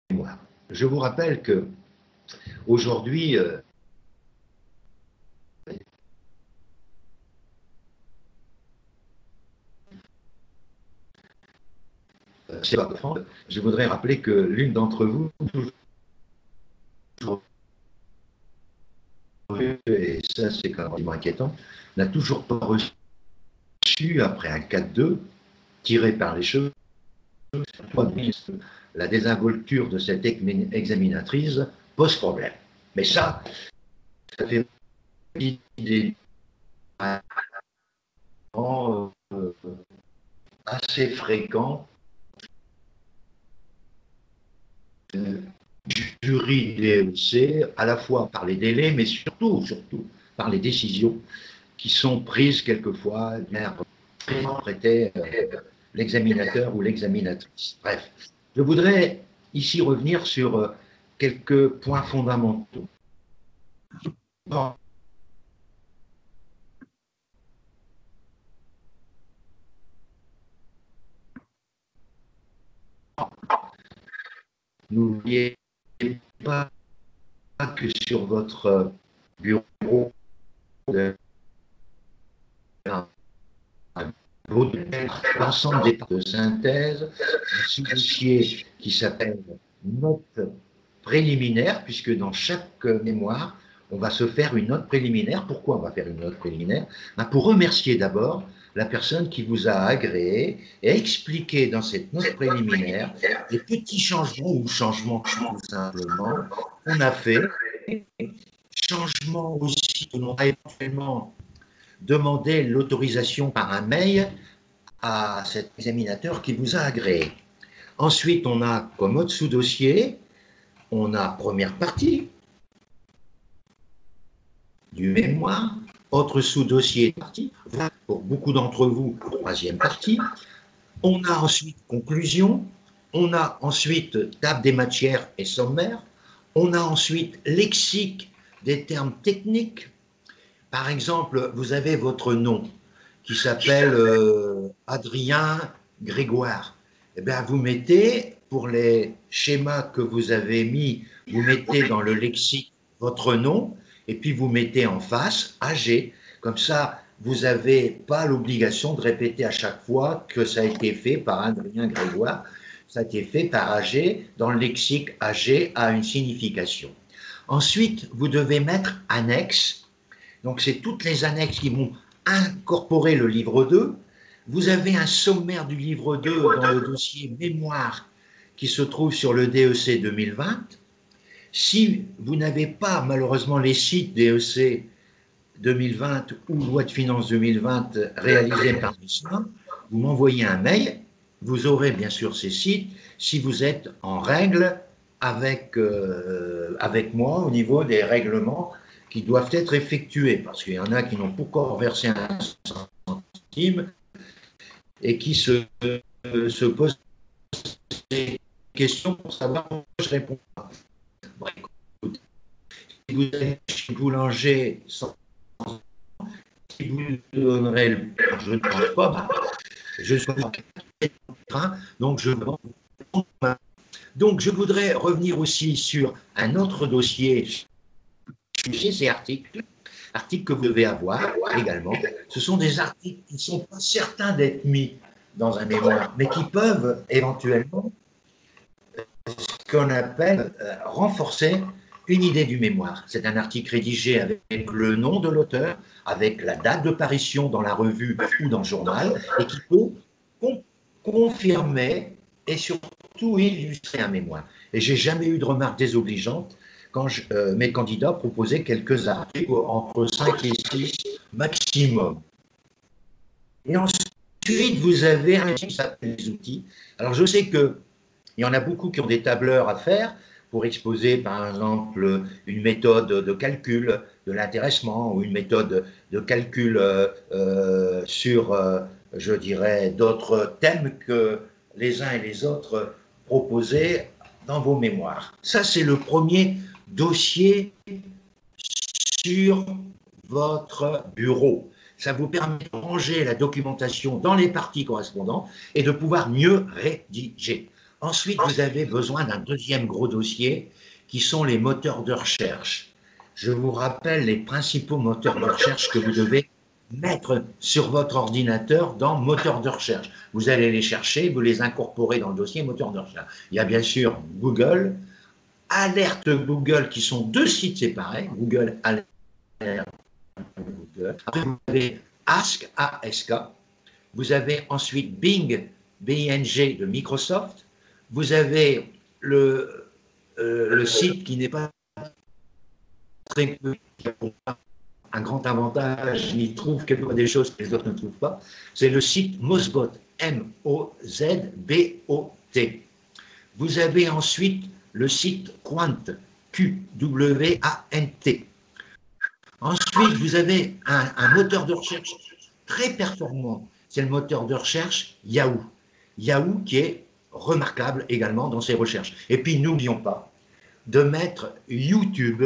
mémoire. Je vous rappelle que aujourd'hui, je voudrais rappeler que l'une d'entre vous, et ça c'est quand même inquiétant, n'a toujours pas reçu, après un 4-2, tiré par les cheveux, la désinvolture de cette examinatrice pose problème. Mais ça fait idée assez fréquent jury DEC, à la fois par les délais, mais surtout par les décisions qui sont prises quelquefois prêter l'examinateur ou l'examinatrice. Bref, je voudrais ici revenir sur quelques points fondamentaux. Bon. N'oubliez pas que sur votre bureau, l'ensemble des parties de synthèse, un sous-dossier qui s'appelle note préliminaire, puisque dans chaque mémoire, on va se faire une note préliminaire. Pourquoi on va faire une note préliminaire? Pour remercier d'abord la personne qui vous a agréé et expliquer dans cette note préliminaire les petits changements ou changements tout simplement qu'on a fait, changements aussi que l'on a éventuellement demandé l'autorisation par un mail à cet examinateur qui vous a agréé. Ensuite, on a comme autre sous-dossier, on a première partie du mémoire, autre sous-dossier partie, pour beaucoup d'entre vous, troisième partie. On a ensuite conclusion, on a ensuite table des matières et sommaire, on a ensuite lexique des termes techniques. Par exemple, vous avez votre nom qui s'appelle Adrien Grégoire. Eh bien, vous mettez, pour les schémas que vous avez mis, vous mettez dans le lexique votre nom, et puis vous mettez en face AG. Comme ça, vous n'avez pas l'obligation de répéter à chaque fois que ça a été fait par Adrien Grégoire. Ça a été fait par AG. Dans le lexique, AG a une signification. Ensuite, vous devez mettre annexe. Donc, c'est toutes les annexes qui vont incorporer le livre 2. Vous avez un sommaire du livre 2 dans le dossier mémoire qui se trouve sur le DEC 2020. Si vous n'avez pas malheureusement les sites DEC 2020 ou loi de finances 2020 réalisés par l'ISMA, vous m'envoyez un mail, vous aurez bien sûr ces sites si vous êtes en règle avec moi au niveau des règlements qui doivent être effectués, parce qu'il y en a qui n'ont pas encore versé un centime et qui se posent des questions pour savoir comment je réponds. Bref, si vous êtes chez boulanger sans si vous donnerez le je ne pense pas, je suis en train, donc je voudrais revenir aussi sur un autre dossier, ces articles que vous devez avoir également. Ce sont des articles qui ne sont pas certains d'être mis dans un mémoire, mais qui peuvent éventuellement, ce qu'on appelle renforcer une idée du mémoire. C'est un article rédigé avec le nom de l'auteur, avec la date de parution dans la revue ou dans le journal, et qui peut confirmer et surtout illustrer un mémoire. Et j'ai jamais eu de remarques désobligeantes quand mes candidats proposaient quelques articles entre 5 et 6 maximum. Et ensuite, vous avez un outil qui s'appelle les outils. Alors, je sais qu'il y en a beaucoup qui ont des tableurs à faire pour exposer, par exemple, une méthode de calcul de l'intéressement ou une méthode de calcul sur, je dirais, d'autres thèmes que les uns et les autres proposaient dans vos mémoires. Ça, c'est le premier dossier sur votre bureau. Ça vous permet de ranger la documentation dans les parties correspondantes et de pouvoir mieux rédiger. Ensuite, vous avez besoin d'un deuxième gros dossier qui sont les moteurs de recherche. Je vous rappelle les principaux moteurs de recherche que vous devez mettre sur votre ordinateur dans moteur de recherche. Vous allez les chercher, vous les incorporez dans le dossier moteur de recherche. Il y a bien sûr Google, Alerte Google, qui sont deux sites séparés, Google Alerte Google. Après, vous avez Ask, ASK. Vous avez ensuite Bing, BING de Microsoft. Vous avez le site qui n'est pas très peu, un grand avantage, il trouve quelquefois des choses que les autres ne trouvent pas, c'est le site Mozbot, M-O-Z-B-O-T. Vous avez ensuite le site Qwant, Q-W-A-N-T. Ensuite, vous avez un moteur de recherche très performant, c'est le moteur de recherche Yahoo. Yahoo qui est remarquable également dans ses recherches. Et puis, n'oublions pas de mettre YouTube,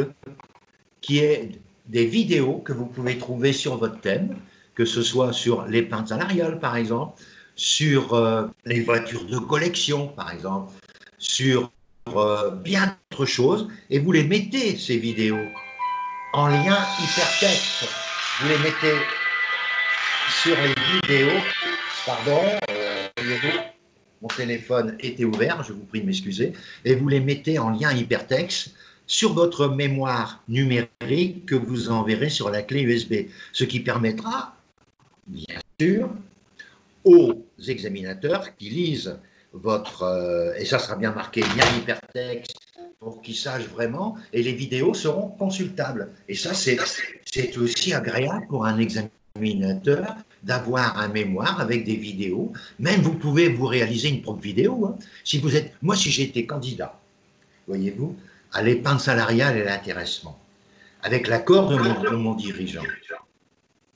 qui est des vidéos que vous pouvez trouver sur votre thème, que ce soit sur l'épargne salariale, par exemple, sur les voitures de collection, par exemple, sur bien d'autres choses, et vous les mettez, ces vidéos, en lien hypertexte. Vous les mettez sur les vidéos, pardon, mon téléphone était ouvert, je vous prie de m'excuser, et vous les mettez en lien hypertexte sur votre mémoire numérique que vous enverrez sur la clé USB, ce qui permettra, bien sûr, aux examinateurs qui lisent votre, et ça sera bien marqué, lien hypertexte, pour qu'ils sachent vraiment, et les vidéos seront consultables. Et ça, c'est aussi agréable pour un examinateur d'avoir un mémoire avec des vidéos. Même vous pouvez vous réaliser une propre vidéo. Hein. Si vous êtes, moi, si j'étais candidat, voyez-vous, à l'épargne salariale et l'intéressement, avec l'accord de mon dirigeant,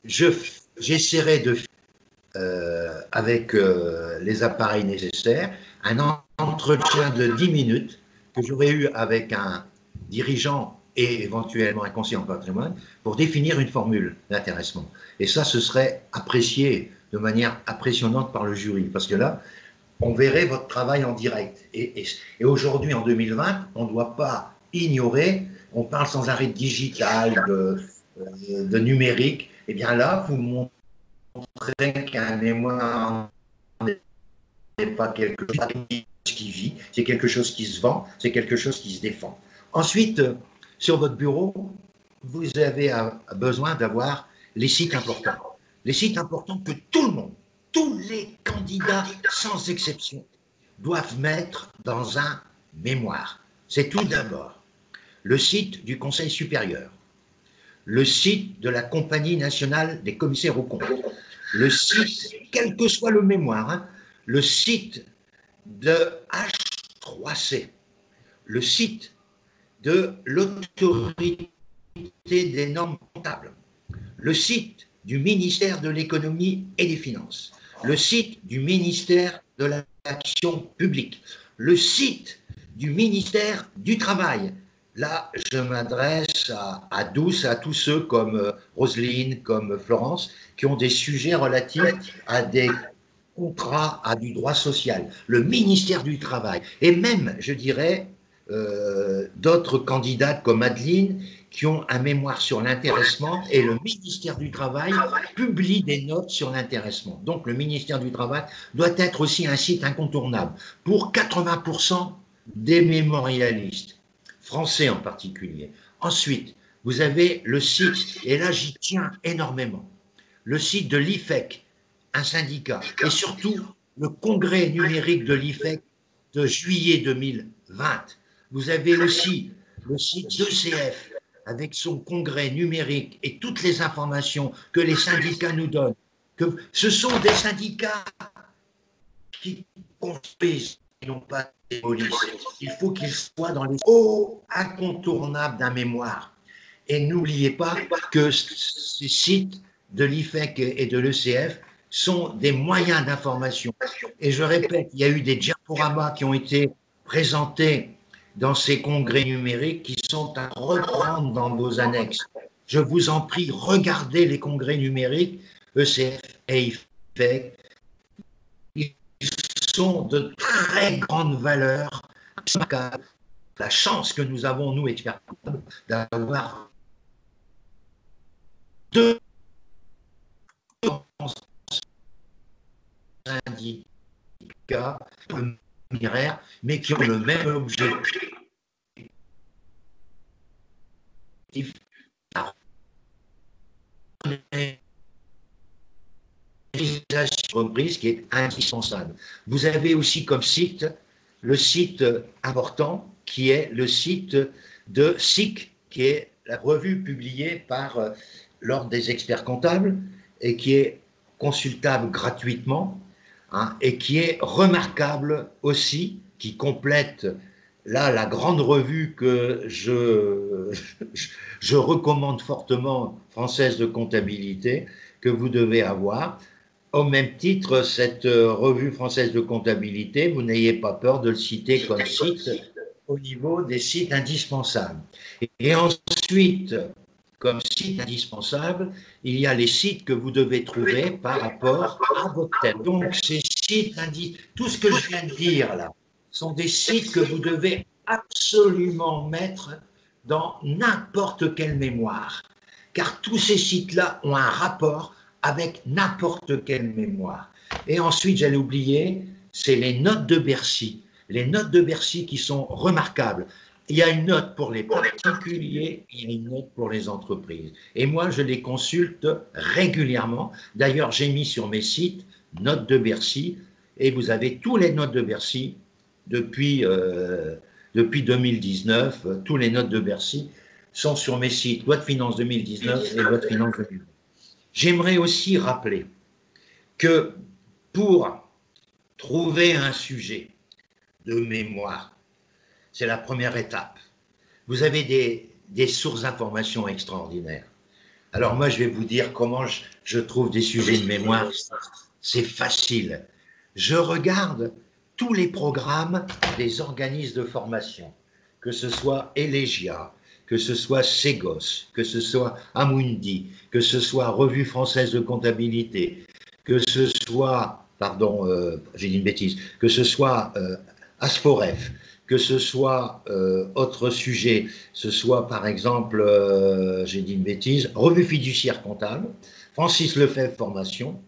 j'essaierai de avec les appareils nécessaires, un entretien de 10 minutes que j'aurais eu avec un dirigeant et éventuellement un conseiller en patrimoine pour définir une formule d'intéressement. Et ça, ce serait apprécié de manière impressionnante par le jury, parce que là, on verrait votre travail en direct. Et aujourd'hui, en 2020, on ne doit pas ignorer, on parle sans arrêt de digital, de numérique, et bien là, vous montrez qu'un mémoire n'est pas quelque chose qui vit, c'est quelque chose qui se vend, c'est quelque chose qui se défend. Ensuite, sur votre bureau, vous avez besoin d'avoir les sites importants. Les sites importants que tout le monde, tous les candidats, sans exception, doivent mettre dans un mémoire. C'est tout d'abord le site du Conseil supérieur, le site de la Compagnie nationale des commissaires aux comptes, le site, quel que soit le mémoire, hein, le site de H3C, le site de l'autorité des normes comptables, le site du ministère de l'économie et des finances, le site du ministère de l'action publique, le site du ministère du travail. Là, je m'adresse à tous ceux comme Roselyne, comme Florence, qui ont des sujets relatifs à des contrats, à du droit social, le ministère du Travail, et même, je dirais, d'autres candidates comme Adeline, qui ont un mémoire sur l'intéressement, et le ministère du Travail publie des notes sur l'intéressement. Donc, le ministère du Travail doit être aussi un site incontournable pour 80% des mémorialistes, français en particulier. Ensuite, vous avez le site, et là j'y tiens énormément, le site de l'IFEC, un syndicat, et surtout le congrès numérique de l'IFEC de juillet 2020. Vous avez aussi le site d'ECF avec son congrès numérique et toutes les informations que les syndicats nous donnent. Que ce sont des syndicats qui construisent et non pas démolissent. Il faut qu'ils soient dans les hauts incontournables d'un mémoire. Et n'oubliez pas que ces sites de l'IFEC et de l'ECF sont des moyens d'information. Et je répète, il y a eu des diaporamas qui ont été présentés dans ces congrès numériques qui sont à reprendre dans vos annexes. Je vous en prie, regardez les congrès numériques, ECF et IFEC. Ils sont de très grande valeur. La chance que nous avons, nous, experts, d'avoir deux syndicats numéraires, mais qui ont le même objectif. Reprise qui est indispensable. Vous avez aussi comme site le site important qui est le site de SIC, qui est la revue publiée par l'Ordre des experts comptables et qui est consultable gratuitement, hein, et qui est remarquable aussi, qui complète là la grande revue que je recommande fortement, Française de comptabilité, que vous devez avoir. Au même titre, cette revue française de comptabilité, vous n'ayez pas peur de le citer comme site au niveau des sites indispensables. Et ensuite, comme site indispensable, il y a les sites que vous devez trouver par rapport à votre thème. Donc, ces sites, tout ce que je viens de dire là, sont des sites que vous devez absolument mettre dans n'importe quelle mémoire, car tous ces sites-là ont un rapport avec n'importe quelle mémoire. Et ensuite, j'allais oublier, c'est les notes de Bercy. Les notes de Bercy qui sont remarquables. Il y a une note pour les particuliers, il y a une note pour les entreprises. Et moi, je les consulte régulièrement. D'ailleurs, j'ai mis sur mes sites notes de Bercy, et vous avez tous les notes de Bercy depuis 2019. Tous les notes de Bercy sont sur mes sites, loi de finances 2019 et loi de finances 2020. J'aimerais aussi rappeler que pour trouver un sujet de mémoire, c'est la première étape. Vous avez des sources d'informations extraordinaires. Alors moi, je vais vous dire comment je trouve des sujets de mémoire. C'est facile. Je regarde tous les programmes des organismes de formation, que ce soit Elegia, que ce soit Ségos, que ce soit Amundi, que ce soit Revue française de comptabilité, que ce soit, pardon, j'ai dit une bêtise, que ce soit Asforef, que ce soit autre sujet, ce soit par exemple, j'ai dit une bêtise, Revue fiduciaire comptable, Francis Lefebvre Formation,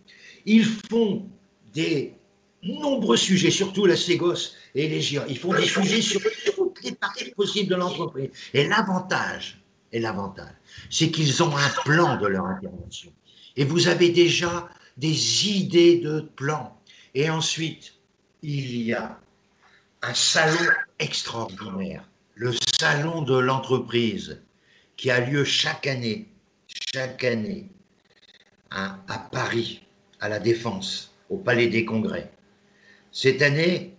ils font des nombreux sujets, surtout la Ségos et les GIA, ils font des sujets sur toutes les parties possibles de l'entreprise. Et l'avantage, c'est qu'ils ont un plan de leur intervention. Et vous avez déjà des idées de plan. Et ensuite, il y a un salon extraordinaire, le salon de l'entreprise, qui a lieu chaque année, à Paris, à la Défense, au Palais des Congrès. Cette année,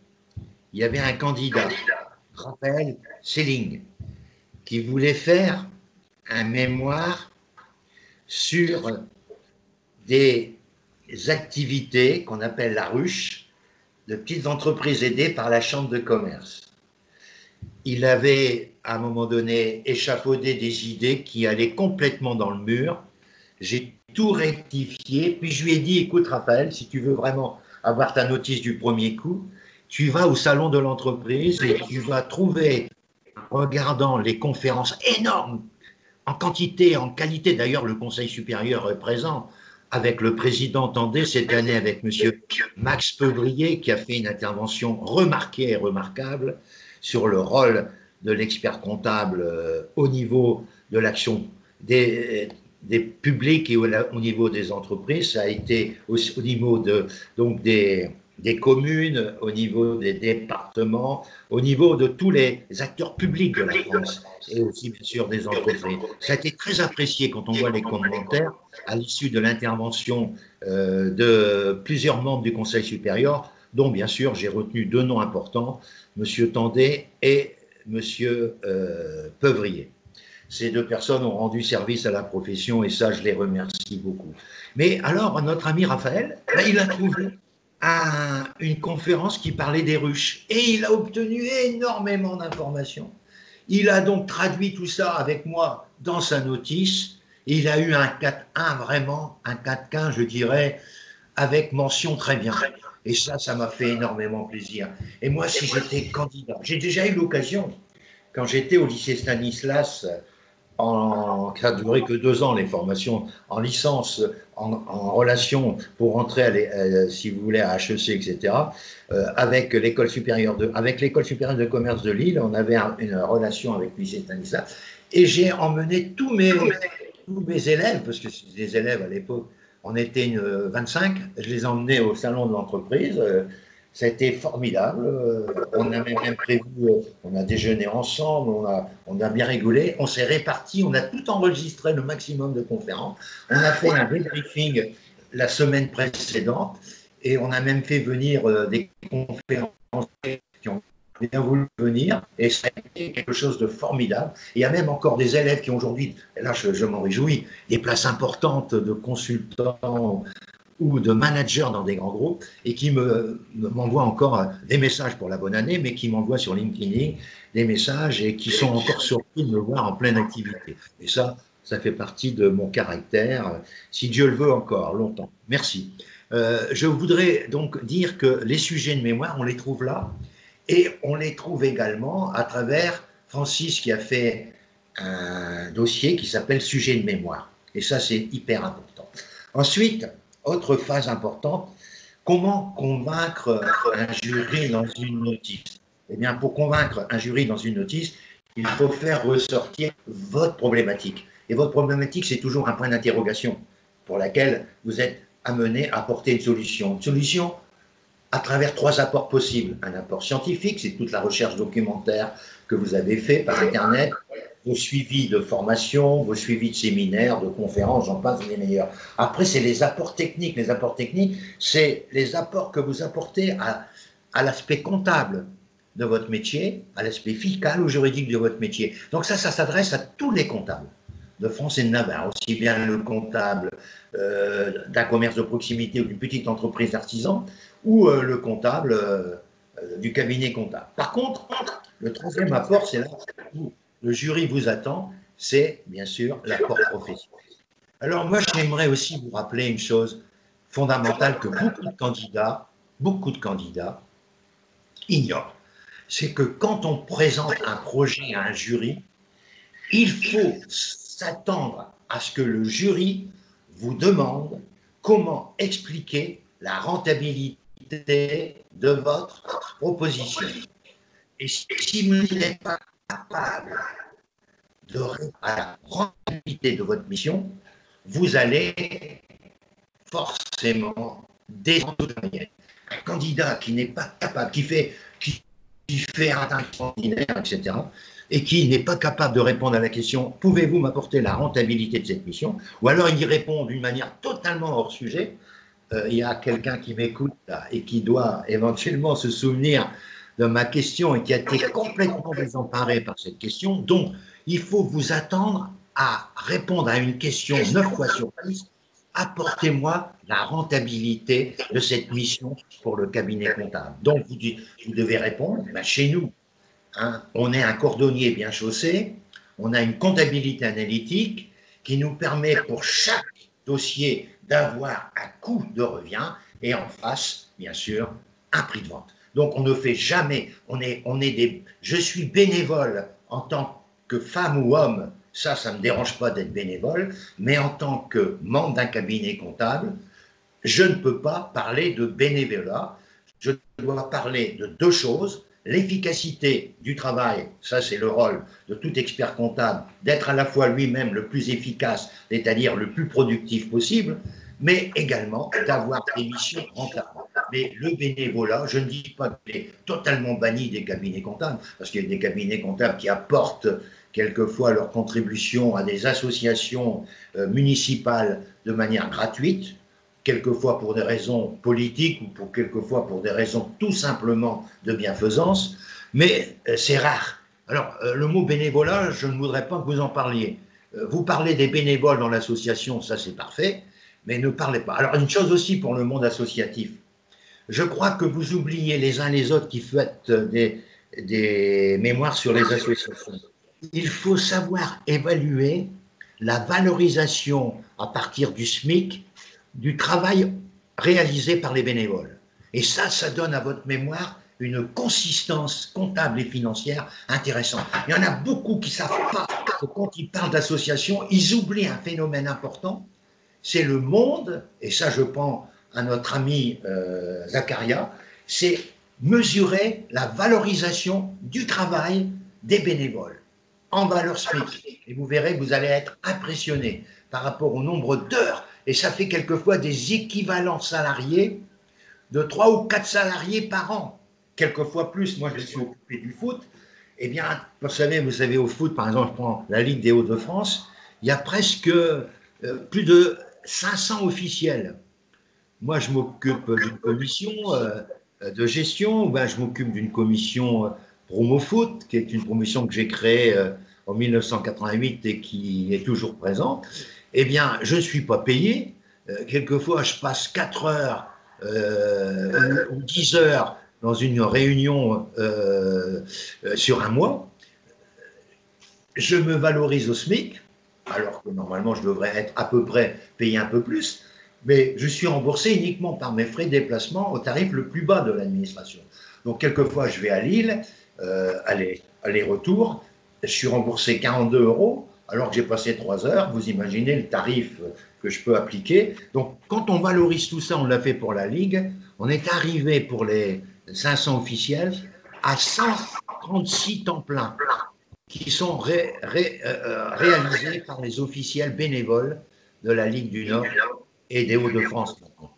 il y avait un candidat, Raphaël Selling, qui voulait faire un mémoire sur des activités qu'on appelle la ruche, de petites entreprises aidées par la Chambre de commerce. Il avait, à un moment donné, échafaudé des idées qui allaient complètement dans le mur. J'ai tout rectifié, puis je lui ai dit, écoute Raphaël, si tu veux vraiment avoir ta notice du premier coup, tu vas au salon de l'entreprise et tu vas trouver, en regardant les conférences énormes, en quantité, en qualité, d'ailleurs le Conseil supérieur est présent, avec le président Tandé cette année, avec M. Max Peuvrier, qui a fait une intervention remarquée et remarquable sur le rôle de l'expert comptable au niveau de l'action des publics et au niveau des entreprises. Ça a été au niveau donc des communes, au niveau des départements, au niveau de tous les acteurs publics de la France et aussi bien sûr des entreprises. Ça a été très apprécié quand on voit les commentaires à l'issue de l'intervention de plusieurs membres du Conseil supérieur, dont bien sûr j'ai retenu deux noms importants, M. Tandé et M. Peuvrier. Ces deux personnes ont rendu service à la profession et ça, je les remercie beaucoup. Mais alors, notre ami Raphaël, là, il a trouvé une conférence qui parlait des ruches et il a obtenu énormément d'informations. Il a donc traduit tout ça avec moi dans sa notice. Il a eu un 4-1, vraiment, un 4-15, je dirais, avec mention très bien. Et ça m'a fait énormément plaisir. Et moi, si j'étais candidat, j'ai déjà eu l'occasion, quand j'étais au lycée Stanislas, ça a duré que 2 ans, les formations en licence, en relation pour entrer, si vous voulez, à HEC, etc. Avec l'école supérieure de commerce de Lille, on avait une relation avec le lycée Stanislas. Et j'ai emmené tous mes élèves, parce que les élèves à l'époque, on était 25, je les emmenais au salon de l'entreprise. Ça a été formidable. On a même prévu, on a déjeuné ensemble, on a bien rigolé, on s'est répartis, on a tout enregistré, le maximum de conférences. On a fait un débriefing la semaine précédente et on a même fait venir des conférenciers qui ont bien voulu venir et ça a été quelque chose de formidable. Il y a même encore des élèves qui ont aujourd'hui, et là je m'en réjouis, des places importantes de consultants ou de managers dans des grands groupes et qui m'envoient encore des messages pour la bonne année, mais qui m'envoient sur LinkedIn des messages et qui sont encore surpris de me voir en pleine activité. Et ça fait partie de mon caractère, si Dieu le veut encore longtemps. Merci. Je voudrais donc dire que les sujets de mémoire, on les trouve là et on les trouve également à travers Francis qui a fait un dossier qui s'appelle Sujet de mémoire. Et ça, c'est hyper important. Ensuite, autre phase importante, comment convaincre un jury dans une notice? Eh bien, pour convaincre un jury dans une notice, il faut faire ressortir votre problématique. Et votre problématique, c'est toujours un point d'interrogation pour laquelle vous êtes amené à apporter une solution. Une solution à travers 3 apports possibles. Un apport scientifique, c'est toute la recherche documentaire que vous avez fait par Internet, vos suivis de formation, vos suivis de séminaires, de conférences, j'en passe les meilleurs. Après, c'est les apports techniques. Les apports techniques, c'est les apports que vous apportez à l'aspect comptable de votre métier, à l'aspect fiscal ou juridique de votre métier. Donc ça s'adresse à tous les comptables de France et de Navarre, aussi bien le comptable d'un commerce de proximité ou d'une petite entreprise d'artisans, ou le comptable du cabinet comptable. Par contre, le troisième apport, c'est là où le jury vous attend, c'est bien sûr l'apport professionnel. Alors moi, j'aimerais aussi vous rappeler une chose fondamentale que beaucoup de candidats ignorent. C'est que quand on présente un projet à un jury, il faut s'attendre à ce que le jury vous demande comment expliquer la rentabilité de votre proposition. Et si vous n'êtes pas capable de répondre à la rentabilité de votre mission, vous allez forcément descendre de manière. Un candidat qui n'est pas capable, qui fait un extraordinaire, etc., et qui n'est pas capable de répondre à la question « Pouvez-vous m'apporter la rentabilité de cette mission ?» ou alors il y répond d'une manière totalement hors sujet. Il y a quelqu'un qui m'écoute et qui doit éventuellement se souvenir de ma question et qui a été complètement désemparé par cette question. Donc, il faut vous attendre à répondre à une question 9 fois sur 10. Apportez-moi la rentabilité de cette mission pour le cabinet comptable. Donc, vous devez répondre, ben, chez nous, hein, on est un cordonnier bien chaussé, on a une comptabilité analytique qui nous permet pour chaque dossier d'avoir un coût de revient et en face, bien sûr, un prix de vente. Donc on ne fait jamais, je suis bénévole en tant que femme ou homme, ça ne me dérange pas d'être bénévole, mais en tant que membre d'un cabinet comptable, je ne peux pas parler de bénévolat, je dois parler de 2 choses. L'efficacité du travail, ça c'est le rôle de tout expert comptable, d'être à la fois lui-même le plus efficace, c'est-à-dire le plus productif possible, mais également d'avoir des missions rentables. Mais le bénévolat, je ne dis pas qu'il est totalement banni des cabinets comptables, parce qu'il y a des cabinets comptables qui apportent quelquefois leur contribution à des associations municipales de manière gratuite, quelquefois pour des raisons politiques ou quelquefois pour des raisons tout simplement de bienfaisance, mais c'est rare. Alors, le mot bénévolat, je ne voudrais pas que vous en parliez. Vous parlez des bénévoles dans l'association, ça c'est parfait, mais ne parlez pas. Alors, une chose aussi pour le monde associatif. Je crois que vous oubliez les uns les autres qui faites des mémoires sur les associations. Il faut savoir évaluer la valorisation à partir du SMIC du travail réalisé par les bénévoles. Et ça donne à votre mémoire une consistance comptable et financière intéressante. Il y en a beaucoup qui ne savent pas que quand ils parlent d'association, ils oublient un phénomène important, c'est le monde, et ça je pense à notre ami Zacharia, c'est mesurer la valorisation du travail des bénévoles en valeur SMIC. Et vous verrez que vous allez être impressionné par rapport au nombre d'heures, et ça fait quelquefois des équivalents salariés de 3 ou 4 salariés par an, quelquefois plus. Moi, je suis occupé du foot. Eh bien, vous savez, au foot, par exemple, je prends la Ligue des Hauts-de-France, il y a presque plus de 500 officiels. Moi, je m'occupe d'une commission de gestion, ben, je m'occupe d'une commission promo foot, qui est une promotion que j'ai créée en 1988 et qui est toujours présente. Eh bien, je ne suis pas payé. Quelquefois, je passe 4 heures ou 10 heures dans une réunion sur un mois. Je me valorise au SMIC, alors que normalement je devrais être à peu près payé un peu plus, mais je suis remboursé uniquement par mes frais de déplacement au tarif le plus bas de l'administration. Donc quelquefois je vais à Lille, aller-retour, je suis remboursé 42 € alors que j'ai passé 3 heures, vous imaginez le tarif que je peux appliquer. Donc quand on valorise tout ça, on l'a fait pour la Ligue, on est arrivé pour les 500 officiels à 136 temps plein qui sont réalisés par les officiels bénévoles de la Ligue du Nord et des Hauts-de-France.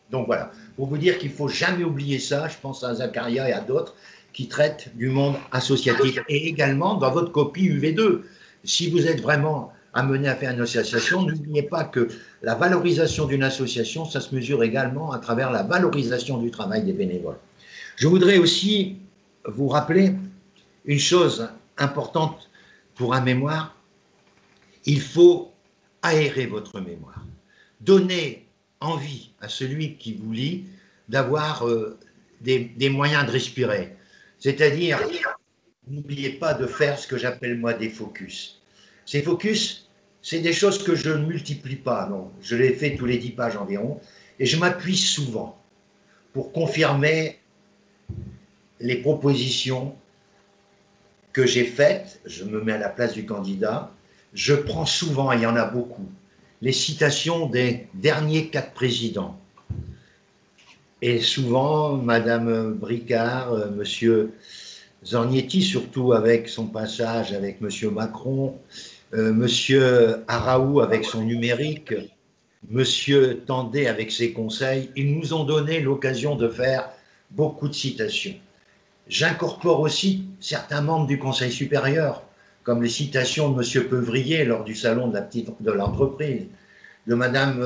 Donc voilà, pour vous dire qu'il ne faut jamais oublier ça, je pense à Zacharia et à d'autres qui traitent du monde associatif. Et également, dans votre copie UV2, si vous êtes vraiment amené à faire une association, n'oubliez pas que la valorisation d'une association, ça se mesure également à travers la valorisation du travail des bénévoles. Je voudrais aussi vous rappeler une chose importante pour un mémoire, il faut aérer votre mémoire. Donner envie à celui qui vous lit d'avoir des moyens de respirer. C'est-à-dire, n'oubliez pas de faire ce que j'appelle moi des focus. Ces focus, c'est des choses que je ne multiplie pas, non. Je les fais tous les 10 pages environ, et je m'appuie souvent pour confirmer les propositions que j'ai faites, je me mets à la place du candidat, je prends souvent, et il y en a beaucoup, les citations des derniers 4 présidents. Et souvent, Madame Bricard, Monsieur Zornietti, surtout avec son passage avec Monsieur Macron, Monsieur Araou avec son numérique, Monsieur Tandé avec ses conseils, ils nous ont donné l'occasion de faire beaucoup de citations. J'incorpore aussi certains membres du Conseil supérieur, comme les citations de M. Peuvrier lors du salon de l'entreprise, de Mme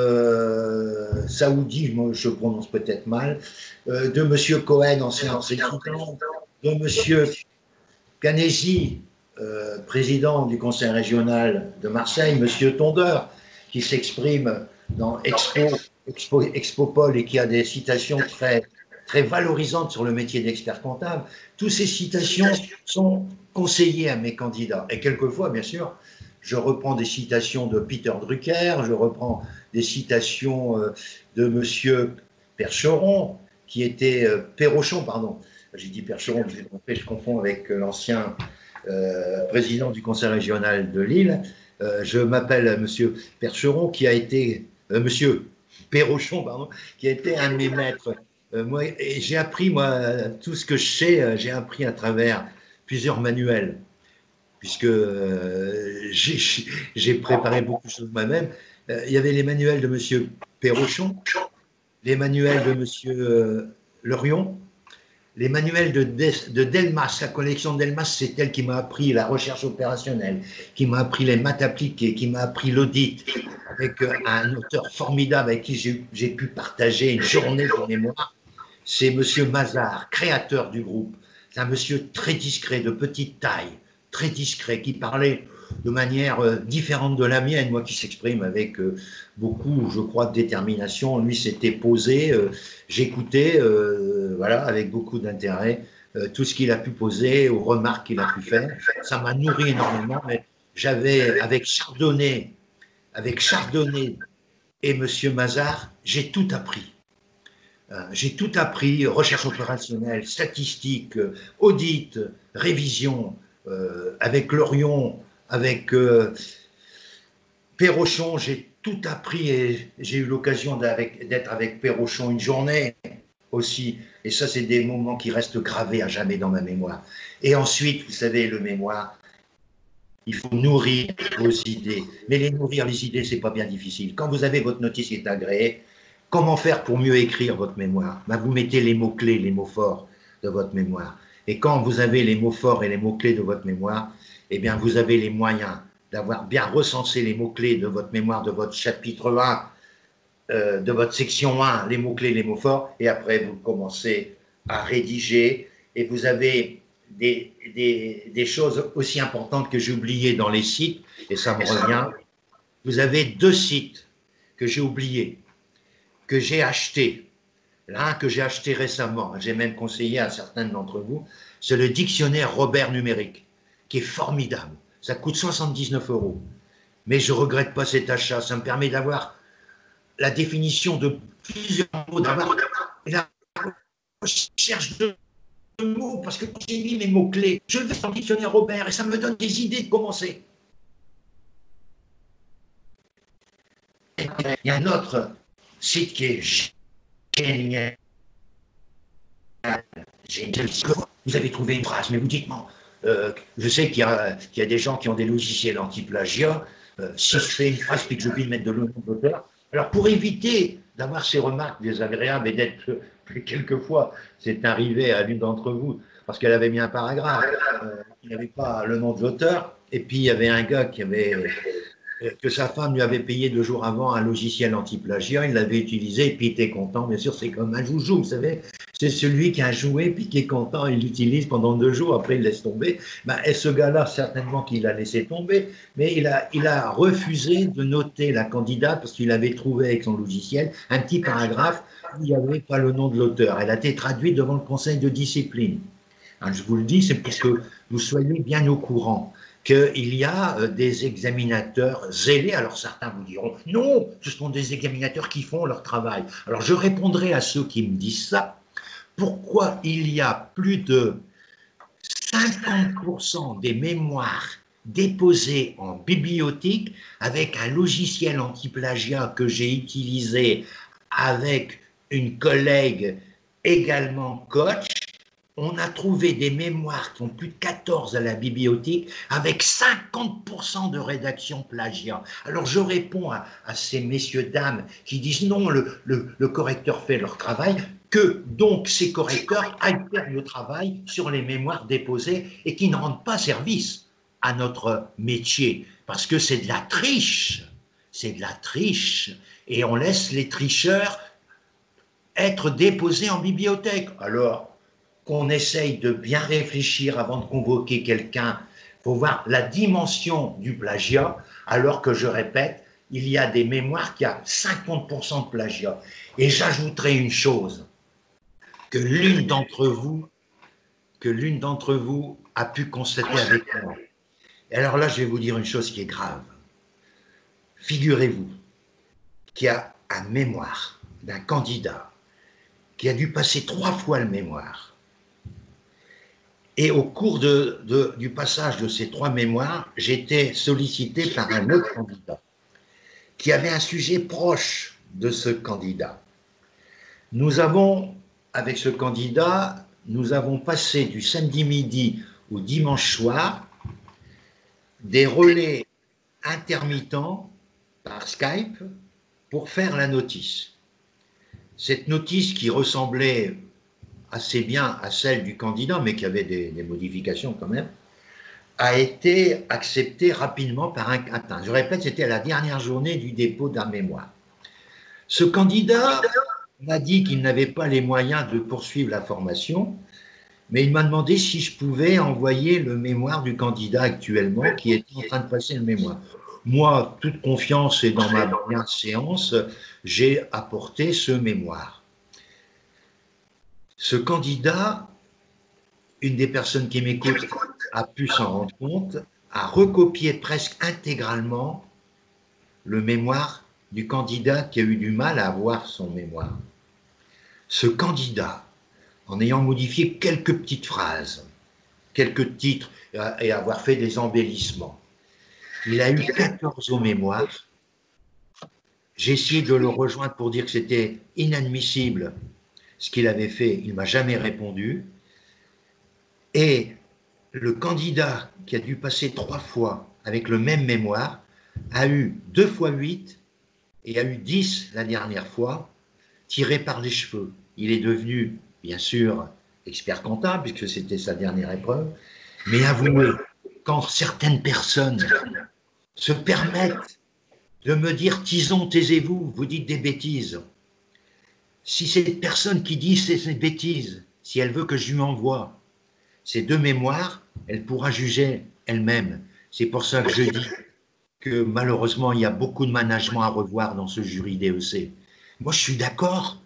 Saoudi, je prononce peut-être mal, de M. Cohen, ancien président, de M. Canesi, président du Conseil régional de Marseille, M. Tondeur, qui s'exprime dans Expopol et qui a des citations très valorisantes sur le métier d'expert comptable. Toutes ces citations sont conseillées à mes candidats. Et quelquefois, bien sûr, je reprends des citations de Peter Drucker, je reprends des citations de M. Percheron, qui était Perrochon, pardon. J'ai dit Percheron, je confonds avec l'ancien président du Conseil régional de Lille. Je m'appelle M. Percheron, qui a été... M. Perrochon, pardon, qui a été un de mes maîtres. Moi, j'ai appris, moi, tout ce que je sais, j'ai appris à travers plusieurs manuels, puisque j'ai préparé beaucoup de choses moi-même. Il y avait les manuels de M. Perrochon, les manuels de M. Lerion, les manuels de Delmas, la collection de Delmas, c'est elle qui m'a appris la recherche opérationnelle, qui m'a appris les maths appliquées, qui m'a appris l'audit, avec un auteur formidable avec qui j'ai pu partager une journée de mémoire. C'est M. Mazard, créateur du groupe. C'est un monsieur très discret, de petite taille, très discret, qui parlait de manière différente de la mienne, moi qui s'exprime avec beaucoup, je crois, de détermination. Lui s'était posé, j'écoutais, voilà, avec beaucoup d'intérêt, tout ce qu'il a pu poser, aux remarques qu'il a pu faire. Ça m'a nourri énormément, mais j'avais, avec Chardonnay et M. Mazard, j'ai tout appris. J'ai tout appris, recherche opérationnelle, statistique, audit, révision, avec Lorion, avec Pérochon, j'ai tout appris et j'ai eu l'occasion d'être avec Pérochon une journée aussi. Et ça, c'est des moments qui restent gravés à jamais dans ma mémoire. Et ensuite, vous savez, le mémoire, il faut nourrir vos idées. Mais les nourrir, les idées, c'est pas bien difficile. Quand vous avez votre notice qui est agréée, comment faire pour mieux écrire votre mémoire? Ben, vous mettez les mots-clés, les mots forts de votre mémoire. Et quand vous avez les mots forts et les mots-clés de votre mémoire, eh bien, vous avez les moyens d'avoir bien recensé les mots-clés de votre mémoire, de votre chapitre 1, de votre section 1, les mots-clés, les mots forts, et après, vous commencez à rédiger, et vous avez des choses aussi importantes que j'ai oubliées dans les sites, et ça me revient. Vous avez 2 sites que j'ai oubliés, que j'ai achetés. L'un que j'ai acheté récemment, j'ai même conseillé à certains d'entre vous, c'est le dictionnaire Robert numérique, qui est formidable. Ça coûte 79 €. Mais je ne regrette pas cet achat. Ça me permet d'avoir la définition de plusieurs mots, d'avoir la recherche de mots, parce que quand j'ai mis mes mots-clés, je vais dans le dictionnaire Robert et ça me donne des idées de commencer. Il y a un autre site qui est génial. Vous avez trouvé une phrase, mais vous dites non. Je sais qu'il y a des gens qui ont des logiciels anti-plagiat. Si je fais une phrase puis que j'oublie de mettre de nom d'auteur, alors pour éviter d'avoir ces remarques désagréables et d'être quelquefois, c'est arrivé à l'une d'entre vous, parce qu'elle avait mis un paragraphe, qui n'avait pas le nom de l'auteur, et puis il y avait un gars que sa femme lui avait payé 2 jours avant un logiciel anti-plagiat, il l'avait utilisé, et puis il était content. Bien sûr, c'est comme un joujou, vous savez, c'est celui qui a joué, puis qui est content, il l'utilise pendant 2 jours, après il laisse tomber. Ben, et ce gars-là, certainement qu'il a laissé tomber, mais il a refusé de noter la candidate, parce qu'il avait trouvé avec son logiciel un petit paragraphe où il n'y avait pas le nom de l'auteur. Elle a été traduite devant le conseil de discipline. Alors, je vous le dis, c'est pour que vous soyez bien au courant qu'il y a des examinateurs zélés. Alors certains vous diront, non, ce sont des examinateurs qui font leur travail. Alors je répondrai à ceux qui me disent ça. Pourquoi il y a plus de 50% des mémoires déposées en bibliothèque avec un logiciel anti-plagiat que j'ai utilisé avec une collègue également coach? On a trouvé des mémoires qui ont plus de 14 à la bibliothèque avec 50% de rédaction plagiat. Alors je réponds à ces messieurs, dames qui disent non, le correcteur fait leur travail, que donc ces correcteurs aillent faire le travail sur les mémoires déposées et qui ne rendent pas service à notre métier, parce que c'est de la triche, c'est de la triche, et on laisse les tricheurs être déposés en bibliothèque. Alors, qu'on essaye de bien réfléchir avant de convoquer quelqu'un. Il faut voir la dimension du plagiat, alors que je répète, il y a des mémoires qui ont 50% de plagiat. Et j'ajouterai une chose, que l'une d'entre vous a pu constater avec moi. Et alors là, je vais vous dire une chose qui est grave. Figurez-vous qu'il y a un mémoire d'un candidat qui a dû passer 3 fois le mémoire. Et au cours du passage de ces 3 mémoires, j'ai été sollicité par un autre candidat qui avait un sujet proche de ce candidat. Nous avons, avec ce candidat, nous avons passé du samedi midi au dimanche soir des relais intermittents par Skype pour faire la notice. Cette notice qui ressemblait assez bien à celle du candidat, mais qui avait des modifications quand même, a été acceptée rapidement par un catin. Je répète, c'était à la dernière journée du dépôt d'un mémoire. Ce candidat m'a dit qu'il n'avait pas les moyens de poursuivre la formation, mais il m'a demandé si je pouvais envoyer le mémoire du candidat actuellement qui est en train de passer le mémoire. Moi, toute confiance et dans ma bienséance, j'ai apporté ce mémoire. Ce candidat, une des personnes qui m'écoute a pu s'en rendre compte, a recopié presque intégralement le mémoire du candidat qui a eu du mal à avoir son mémoire. Ce candidat, en ayant modifié quelques petites phrases, quelques titres et avoir fait des embellissements, il a eu 14 au mémoire. J'ai essayé de le rejoindre pour dire que c'était inadmissible ce qu'il avait fait. Il ne m'a jamais répondu. Et le candidat qui a dû passer 3 fois avec le même mémoire a eu 2 fois 8 et a eu 10 la dernière fois, tiré par les cheveux. Il est devenu, bien sûr, expert comptable, puisque c'était sa dernière épreuve. Mais avouez, quand certaines personnes se permettent de me dire Tison, taisez-vous, vous dites des bêtises. Si cette personne qui dit ces bêtises, si elle veut que je lui envoie ces 2 mémoires, elle pourra juger elle-même. C'est pour ça que je dis que malheureusement, il y a beaucoup de management à revoir dans ce jury DEC. Moi, je suis d'accord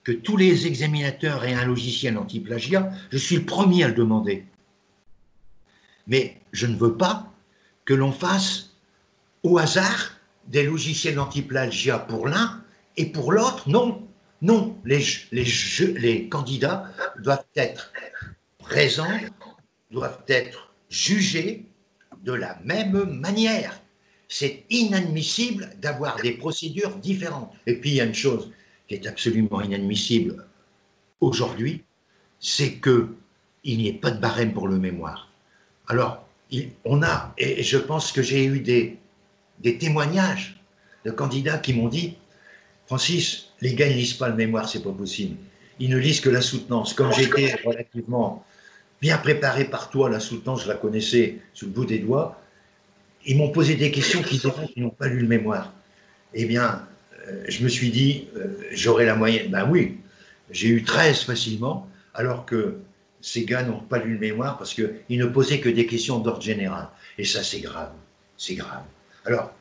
que tous les examinateurs aient un logiciel anti-plagiat. Je suis le premier à le demander. Mais je ne veux pas que l'on fasse au hasard des logiciels anti-plagiat pour l'un et pour l'autre. Non, non, les candidats doivent être présents, doivent être jugés de la même manière. C'est inadmissible d'avoir des procédures différentes. Et puis il y a une chose qui est absolument inadmissible aujourd'hui, c'est qu'il n'y ait pas de barème pour le mémoire. Alors, on a, et je pense que j'ai eu des témoignages de candidats qui m'ont dit Francis, les gars ne lisent pas le mémoire, c'est pas possible. Ils ne lisent que la soutenance. Comme j'étais relativement bien préparé par toi, la soutenance, je la connaissais sous le bout des doigts, ils m'ont posé des questions qui n'ont pas lu le mémoire. Eh bien, je me suis dit, j'aurai la moyenne. Ben oui, j'ai eu 13 facilement, alors que ces gars n'ont pas lu le mémoire parce qu'ils ne posaient que des questions d'ordre général. Et ça, c'est grave. C'est grave. Alors,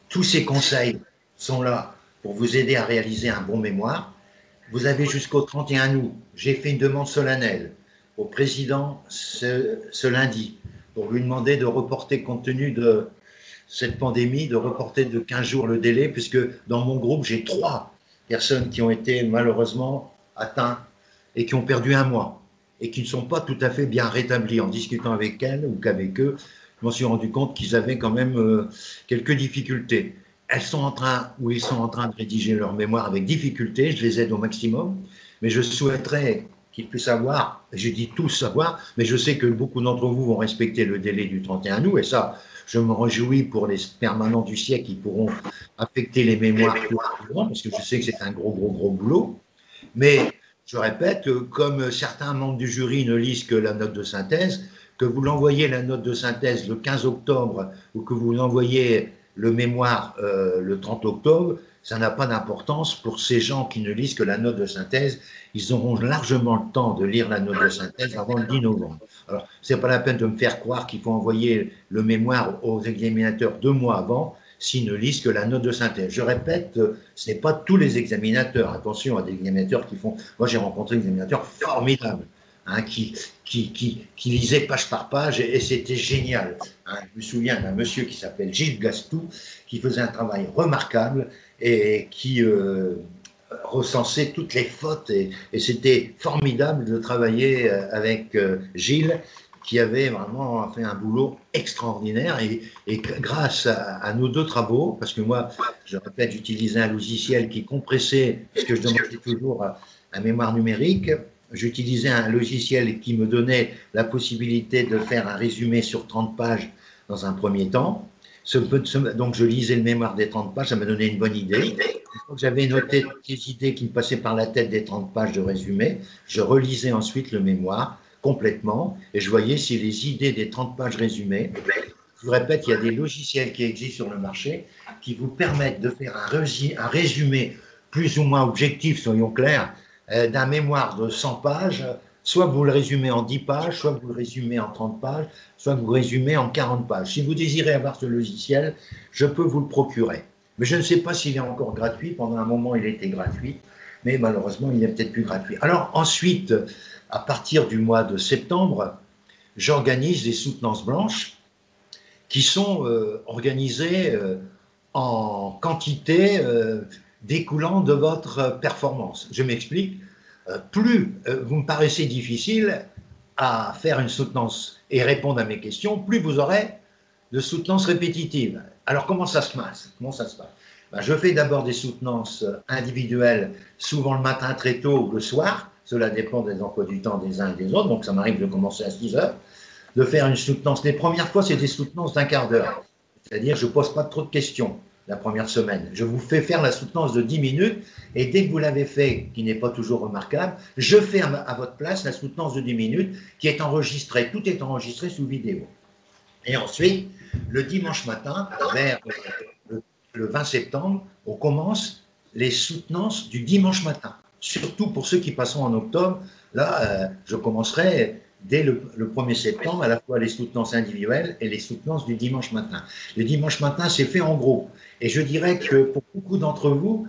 tous ces conseils sont là pour vous aider à réaliser un bon mémoire. Vous avez jusqu'au 31 août. J'ai fait une demande solennelle au président ce lundi pour lui demander de reporter, compte tenu de cette pandémie, de reporter de 15 jours le délai, puisque dans mon groupe, j'ai 3 personnes qui ont été malheureusement atteintes et qui ont perdu un mois et qui ne sont pas tout à fait bien rétablies. En discutant avec elles ou qu'avec eux, je m'en suis rendu compte qu'ils avaient quand même quelques difficultés. Elles sont en train, ou ils sont en train de rédiger leur mémoire avec difficulté, je les aide au maximum, mais je souhaiterais qu'ils puissent avoir, je dis tous savoir, mais je sais que beaucoup d'entre vous vont respecter le délai du 31 août, et ça, je me réjouis pour les permanents du siècle qui pourront affecter les mémoires plus rapidement, parce que je sais que c'est un gros boulot. Mais je répète, comme certains membres du jury ne lisent que la note de synthèse, que vous l'envoyez la note de synthèse le 15 octobre ou que vous l'envoyez le mémoire le 30 octobre, ça n'a pas d'importance pour ces gens qui ne lisent que la note de synthèse. Ils auront largement le temps de lire la note de synthèse avant le 10 novembre. Alors, ce n'est pas la peine de me faire croire qu'il faut envoyer le mémoire aux examinateurs 2 mois avant s'ils ne lisent que la note de synthèse. Je répète, ce n'est pas tous les examinateurs. Attention à des examinateurs qui font... Moi, j'ai rencontré des examinateurs formidables, hein, qui lisaient page par page et c'était génial. Hein. Je me souviens d'un monsieur qui s'appelle Gilles Gastou, qui faisait un travail remarquable et qui recensait toutes les fautes et c'était formidable de travailler avec Gilles, qui avait vraiment fait un boulot extraordinaire et grâce à nos 2 travaux, parce que moi, je répète, j'utilisais un logiciel qui compressait, parce que je demandais toujours à mémoire numérique, j'utilisais un logiciel qui me donnait la possibilité de faire un résumé sur 30 pages dans un premier temps. Donc je lisais le mémoire des 30 pages, ça m'a donné une bonne idée. J'avais noté toutes les idées qui me passaient par la tête des 30 pages de résumé, je relisais ensuite le mémoire complètement, et je voyais si les idées des 30 pages résumées, je vous répète, il y a des logiciels qui existent sur le marché qui vous permettent de faire un résumé plus ou moins objectif, soyons clairs, d'un mémoire de 100 pages, soit vous le résumez en 10 pages, soit vous le résumez en 30 pages, soit vous le résumez en 40 pages. Si vous désirez avoir ce logiciel, je peux vous le procurer. Mais je ne sais pas s'il est encore gratuit, pendant un moment il était gratuit, mais malheureusement il n'est peut-être plus gratuit. Alors ensuite, à partir du mois de septembre, j'organise des soutenances blanches qui sont organisées en quantité découlant de votre performance. Je m'explique. Plus vous me paraissez difficile à faire une soutenance et répondre à mes questions, plus vous aurez de soutenances répétitives. Alors, comment ça se passe? Ben, je fais d'abord des soutenances individuelles, souvent le matin très tôt ou le soir. Cela dépend des emplois du temps des uns et des autres. Donc, ça m'arrive de commencer à 6 heures, de faire une soutenance. Les premières fois, c'est des soutenances d'1 quart d'heure. C'est-à-dire, je ne pose pas trop de questions la première semaine. Je vous fais faire la soutenance de 10 minutes et dès que vous l'avez fait, qui n'est pas toujours remarquable, je fais à votre place la soutenance de 10 minutes qui est enregistrée. Tout est enregistré sous vidéo. Et ensuite, le dimanche matin, vers le 20 septembre, on commence les soutenances du dimanche matin. Surtout pour ceux qui passeront en octobre. Là, je commencerai dès le 1er septembre, à la fois les soutenances individuelles et les soutenances du dimanche matin. Le dimanche matin, c'est fait en groupe. Et je dirais que pour beaucoup d'entre vous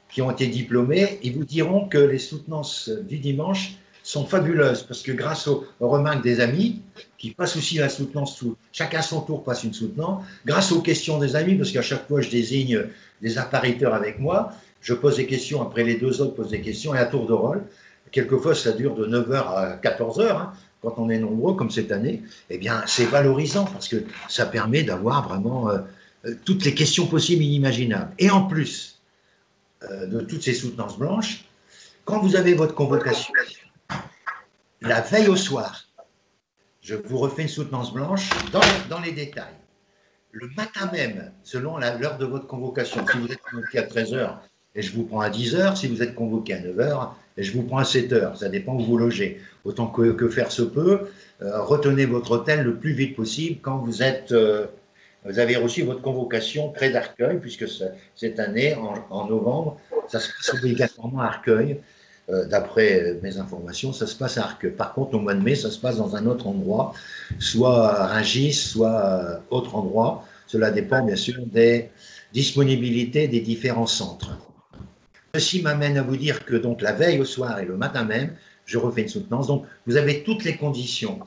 qui ont été diplômés, ils vous diront que les soutenances du dimanche sont fabuleuses, parce que grâce aux remarques des amis, qui passent aussi la soutenance, chacun son tour passe une soutenance, grâce aux questions des amis, parce qu'à chaque fois je désigne des appariteurs avec moi, je pose des questions, après les deux autres posent des questions, et à tour de rôle, quelquefois ça dure de 9 h à 14 h, hein, quand on est nombreux, comme cette année, eh bien c'est valorisant, parce que ça permet d'avoir vraiment toutes les questions possibles et inimaginables. Et en plus de toutes ces soutenances blanches, quand vous avez votre convocation, la veille au soir, je vous refais une soutenance blanche dans les détails. Le matin même, selon l'heure de votre convocation, si vous êtes convoqué à 13 h, et je vous prends à 10 h, si vous êtes convoqué à 9 h, et je vous prends à 7 h, ça dépend où vous logez. Autant que faire se peut, retenez votre hôtel le plus vite possible quand vous avez reçu votre convocation près d'Arcueil, puisque cette année, en novembre, ça se passe obligatoirement à Arcueil. D'après mes informations, ça se passe à Arcueil. Par contre, au mois de mai, ça se passe dans un autre endroit, soit à Rungis, soit autre endroit. Cela dépend bien sûr des disponibilités des différents centres. Ceci m'amène à vous dire que donc la veille au soir et le matin même, je refais une soutenance. Donc vous avez toutes les conditions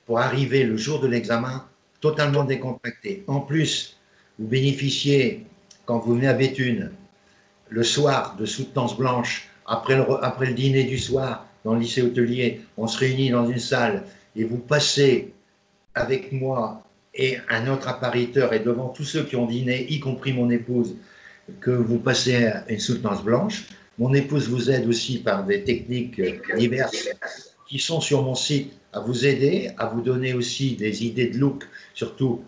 pour arriver le jour de l'examen totalement décontracté. En plus, vous bénéficiez, quand vous venez à Béthune, le soir de soutenance blanche. Après le dîner du soir, dans le lycée hôtelier, on se réunit dans une salle et vous passez avec moi et un autre appariteur et devant tous ceux qui ont dîné, y compris mon épouse, que vous passez une soutenance blanche. Mon épouse vous aide aussi par des techniques diverses qui sont sur mon site à vous aider, à vous donner aussi des idées de look, surtout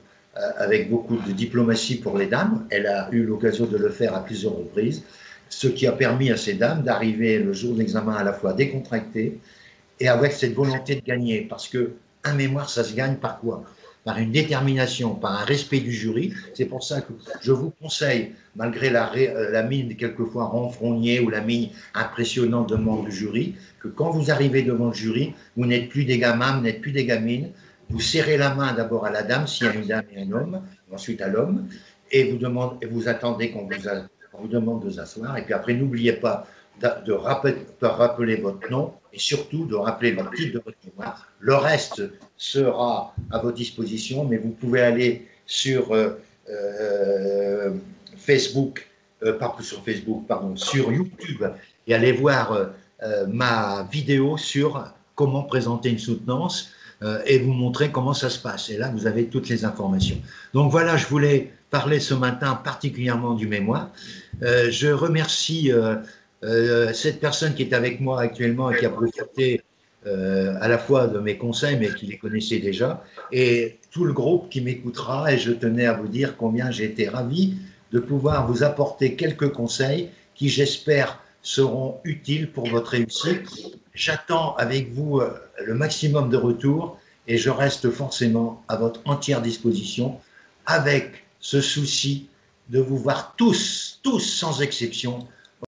avec beaucoup de diplomatie pour les dames. Elle a eu l'occasion de le faire à plusieurs reprises, ce qui a permis à ces dames d'arriver le jour de l'examen à la fois décontractées et avec cette volonté de gagner. Parce qu'un mémoire, ça se gagne par quoi? Par une détermination, par un respect du jury. C'est pour ça que je vous conseille, malgré la mine quelquefois renfrognée ou la mine impressionnante de membres du jury, que quand vous arrivez devant le jury, vous n'êtes plus des gamins, vous n'êtes plus des gamines. Vous serrez la main d'abord à la dame, s'il y a une dame et un homme, ensuite à l'homme, et vous attendez qu'on vous demande de vous asseoir. Et puis après, n'oubliez pas de rappeler votre nom et surtout de rappeler le titre de votre mémoire. Le reste sera à votre disposition, mais vous pouvez aller sur Facebook, pas sur Facebook, pardon, sur YouTube et aller voir ma vidéo sur comment présenter une soutenance et vous montrer comment ça se passe. Et là, vous avez toutes les informations. Donc voilà, je voulais parler ce matin particulièrement du mémoire. Je remercie cette personne qui est avec moi actuellement et qui a profité à la fois de mes conseils, mais qui les connaissait déjà, et tout le groupe qui m'écoutera. Et je tenais à vous dire combien j'ai été ravi de pouvoir vous apporter quelques conseils qui, j'espère, seront utiles pour votre réussite. J'attends avec vous le maximum de retours et je reste forcément à votre entière disposition avec ce souci de vous voir tous sans exception,